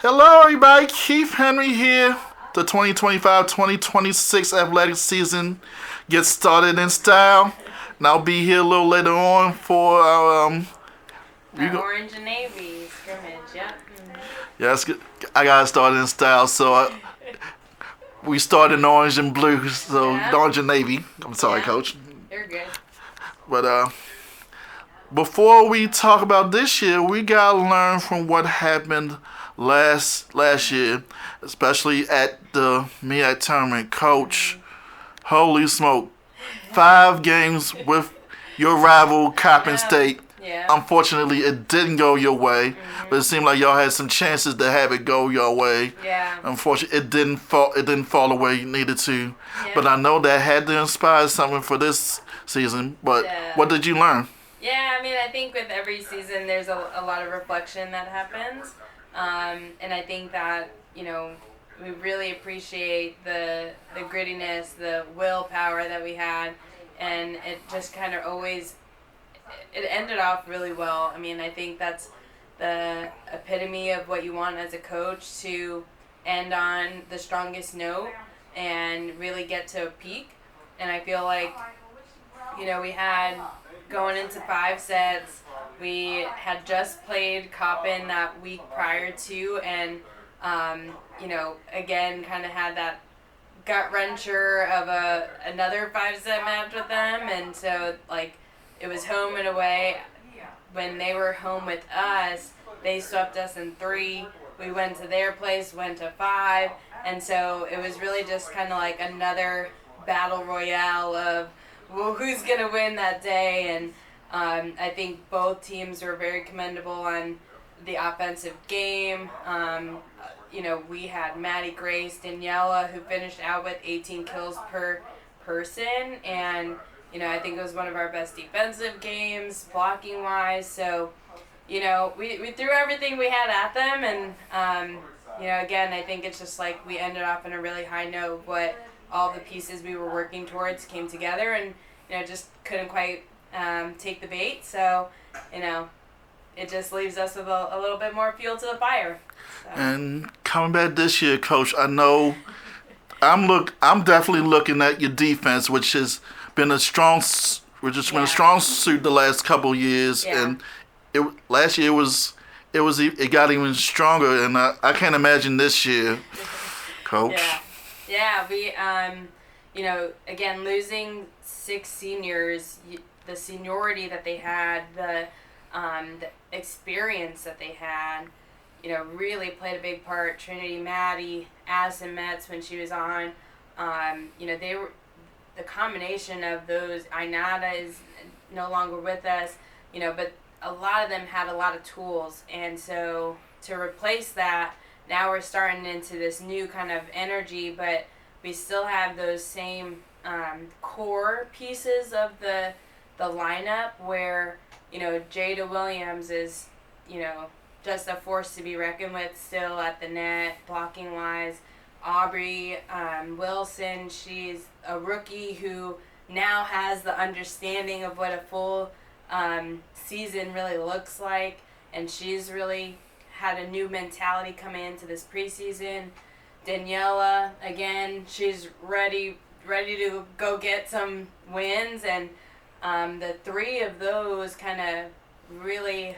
Hello, everybody. Keith Henry here. The 2025-2026 athletic season gets started in style, and I'll be here a little later on for our Orange and navy scrimmage. Yep. yeah, I got to start in style, so we start in orange and blue, so Yeah. orange and navy. I'm sorry, Yeah. Coach. You're good. But before we talk about this year, we gotta learn from what happened last year, especially at the MEAC tournament. Coach, holy smoke, 5 games with your rival Coppin State. Yeah. Unfortunately, it didn't go your way, but it seemed like y'all had some chances to have it go your way. Yeah. Unfortunately, it didn't fall. It didn't fall the way you needed to. Yeah. But I know that had to inspire something for this season. But what did you learn? Yeah, I mean, I think with every season there's a lot of reflection that happens. And I think that, we really appreciate the grittiness, the willpower that we had. And it just kind of it ended off really well. I mean, I think that's the epitome of what you want as a coach, to end on the strongest note and really get to a peak. And I feel like, we had going into 5 sets, we had just played Coppin that week prior to, and again, kind of had that gut wrencher of another 5-set match with them. And so, it was home and away. When they were home with us, they swept us in 3. We went to their place, went to 5, and so it was really just kind of like another battle royale of, well, who's gonna win that day. And I think both teams were very commendable on the offensive game. We had Maddie Grace, Daniela, who finished out with 18 kills per person, and I think it was one of our best defensive games, blocking wise. So, we threw everything we had at them, and again, I think it's just like we ended off on a really high note. What all the pieces we were working towards came together, and just couldn't quite take the bait. So, it just leaves us with a little bit more fuel to the fire. So. And coming back this year, Coach, I know I'm definitely looking at your defense, which has been a strong suit the last couple of years, and last year it got even stronger, and I can't imagine this year, Coach. Yeah, we again, losing 6 seniors, the seniority that they had, the experience that they had, really played a big part. Trinity, Maddie, Addison Metz when she was on, they were the combination of those. Ainada is no longer with us, but a lot of them had a lot of tools, and so to replace that, now we're starting into this new kind of energy, but we still have those same core pieces of the lineup where, Jada Williams is, just a force to be reckoned with still at the net, blocking wise. Aubrey Wilson, she's a rookie who now has the understanding of what a full season really looks like, and she's really had a new mentality coming into this preseason. Daniela, again, she's ready to go get some wins, and the 3 of those kind of really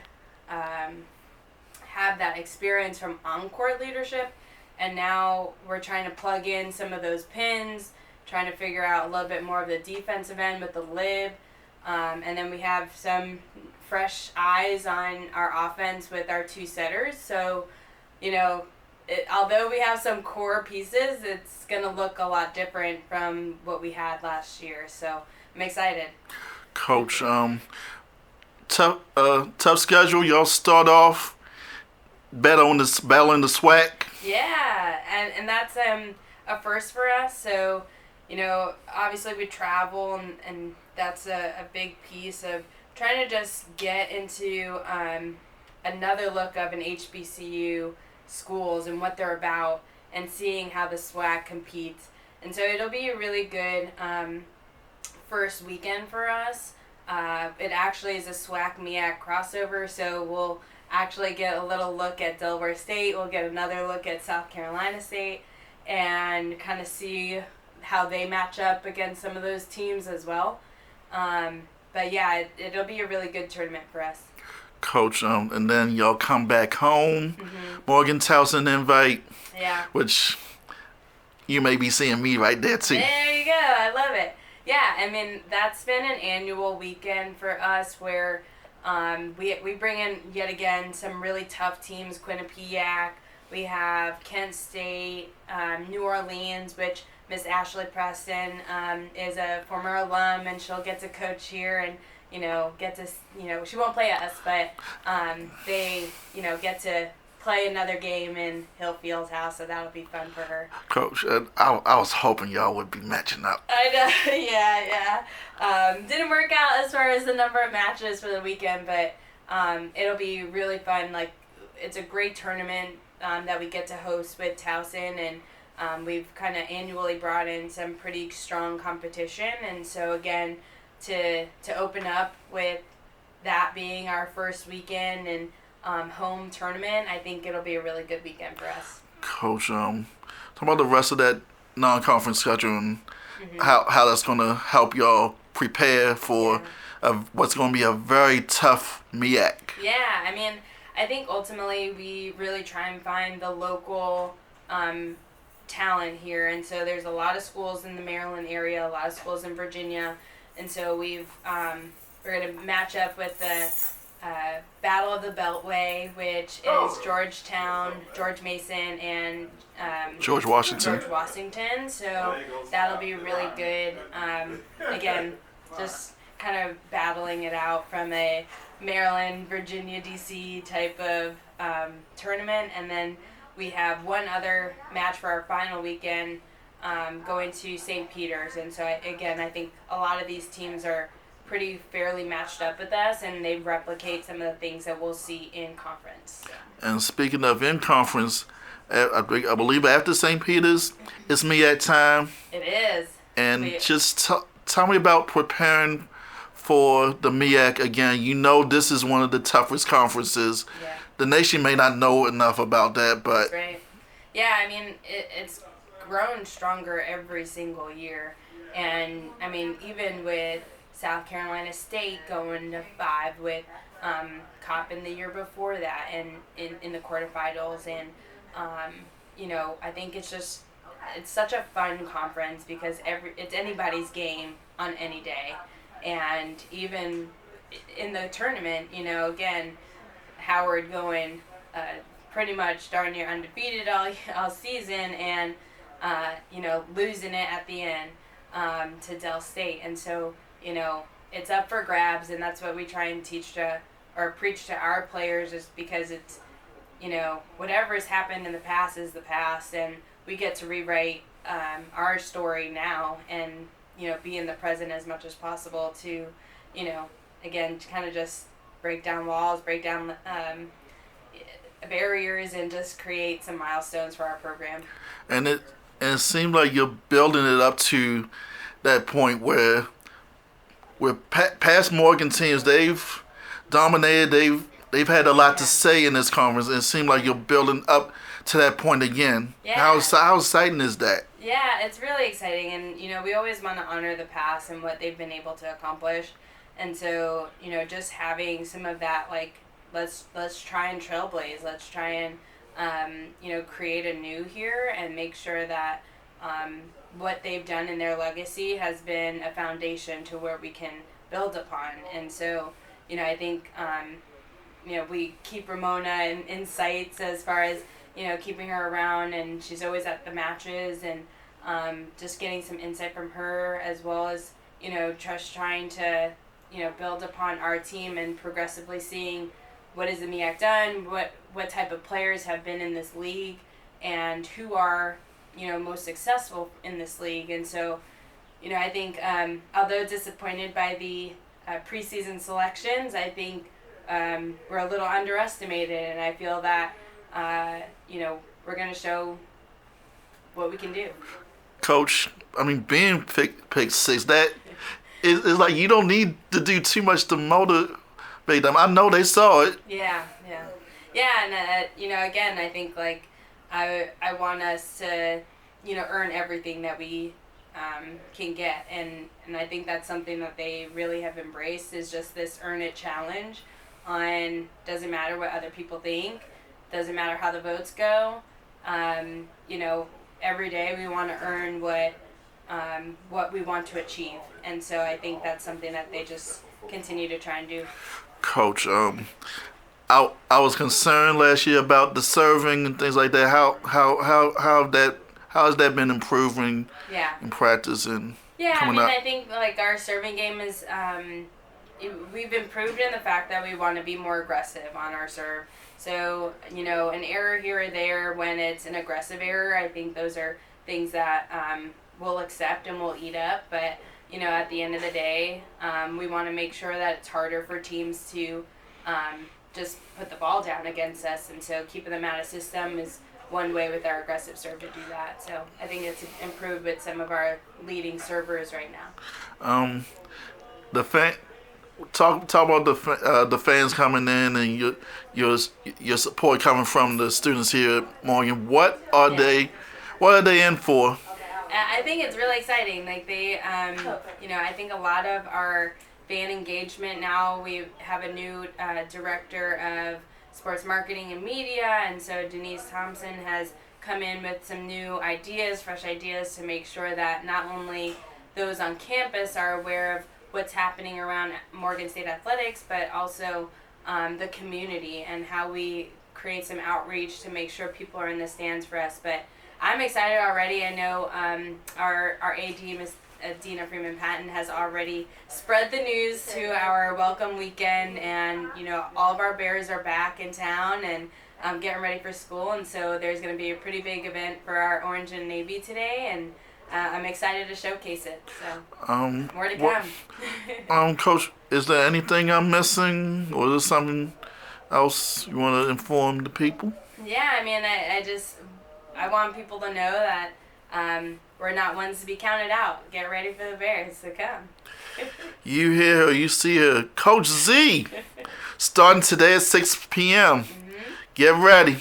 have that experience from on-court leadership, and now we're trying to plug in some of those pins, trying to figure out a little bit more of the defensive end with the lib, and then we have some fresh eyes on our offense with our 2 setters. So, although we have some core pieces, it's going to look a lot different from what we had last year. So I'm excited. Coach, tough schedule. Y'all start off battling the SWAC. Yeah, and that's a first for us. So, obviously we travel, and that's a big piece of trying to just get into another look of an HBCU schools and what they're about, and seeing how the SWAC competes. And so it'll be a really good first weekend for us. It actually is a SWAC MEAC crossover, so we'll actually get a little look at Delaware State. We'll get another look at South Carolina State and kind of see how they match up against some of those teams as well. But yeah, it'll be a really good tournament for us. Coach, and then y'all come back home. Morgan Towson invite. Yeah. Which you may be seeing me right there too. There you go. I love it. Yeah, I mean, that's been an annual weekend for us where we bring in, yet again, some really tough teams. Quinnipiac, we have Kent State, New Orleans, which Miss Ashley Preston is a former alum, and she'll get to coach here and, get to, she won't play us, but they, get to play another game in Hillfield's house, so that'll be fun for her. Coach, I was hoping y'all would be matching up. I know, yeah. Didn't work out as far as the number of matches for the weekend, but it'll be really fun. Like, it's a great tournament that we get to host with Towson, and we've kind of annually brought in some pretty strong competition, and so again, to open up with that being our first weekend and home tournament, I think it'll be a really good weekend for us. Coach, talk about the rest of that non-conference schedule and how that's going to help y'all prepare for what's going to be a very tough MEAC. Yeah, I mean, I think ultimately we really try and find the local talent here, and so there's a lot of schools in the Maryland area, a lot of schools in Virginia, and so we're going to match up with the Battle of the Beltway, which is Georgetown, George Mason, and George Washington. So that'll be really good. Again, just kind of battling it out from a Maryland, Virginia, DC type of tournament. And then we have one other match for our final weekend going to St. Peter's. And so, I think a lot of these teams are pretty fairly matched up with us, and they replicate some of the things that we'll see in conference. And speaking of in conference, I believe after St. Peter's, it's MEAC time. It is. And just tell me about preparing for the MEAC again. This is one of the toughest conferences. Yeah. The nation may not know enough about that, but... Right. Yeah, I mean, it's grown stronger every single year. And, I mean, even with South Carolina State going to 5 with Coppin the year before that and in the quarterfinals. And, I think it's such a fun conference because it's anybody's game on any day. And even in the tournament, again, Howard going pretty much darn near undefeated all season and, losing it at the end to Del State. And so, it's up for grabs, and that's what we try and preach to our players, is because it's, whatever's happened in the past is the past, and we get to rewrite our story now and, be in the present as much as possible to, again, to kind of just break down walls, break down barriers, and just create some milestones for our program. And it seemed like you're building it up to that point where past Morgan teams, they've dominated, they've had a lot to say in this conference, and it seemed like you're building up to that point again. Yeah. How exciting is that? Yeah, it's really exciting, and we always want to honor the past and what they've been able to accomplish, and so just having some of that, like, let's try and trailblaze, let's try and create a new here and make sure that what they've done in their legacy has been a foundation to where we can build upon. And so, I think, we keep Ramona in sights as far as, keeping her around, and she's always at the matches, and just getting some insight from her, as well as, just trying to, build upon our team and progressively seeing what has the MEAC done, what type of players have been in this league, and who are most successful in this league. And so, I think, although disappointed by the preseason selections, I think we're a little underestimated, and I feel that, we're going to show what we can do. Coach, I mean, being picked 6, that is like you don't need to do too much to motivate them. I know they saw it. Yeah. Yeah, and again, I think like I want us to earn everything that we can get, and I think that's something that they really have embraced is just this earn it challenge. On doesn't matter what other people think, doesn't matter how the votes go. Every day we want to earn what we want to achieve, and so I think that's something that they just continue to try and do. Coach, I was concerned last year about the serving and things like that. How has that been improving Yeah. in practice and Yeah, coming up? I think like our serving game is we've improved in the fact that we want to be more aggressive on our serve. So an error here or there when it's an aggressive error, I think those are things that we'll accept and we'll eat up. But at the end of the day, we want to make sure that it's harder for teams to just put the ball down against us, and so keeping them out of system is one way with our aggressive serve to do that. So I think it's improved with some of our leading servers right now. The fan talk about the fans coming in and your support coming from the students here at Morgan. What are they in for? I think it's really exciting. Like they, I think a lot of our fan engagement now. We have a new director of sports marketing and media, and so Denise Thompson has come in with some new ideas, fresh ideas to make sure that not only those on campus are aware of what's happening around Morgan State athletics, but also the community and how we create some outreach to make sure people are in the stands for us. But I'm excited already. I know our AD, Miss Dina Freeman-Patton, has already spread the news to our welcome weekend, and all of our Bears are back in town and getting ready for school, and so there's going to be a pretty big event for our Orange and Navy today, and I'm excited to showcase it. So more to come. Coach, is there anything I'm missing, or is there something else you want to inform the people? Yeah, I want people to know that we're not ones to be counted out. Get ready for the Bears to come. You hear her, you see her. Coach Z, starting today at 6 p.m. Get ready.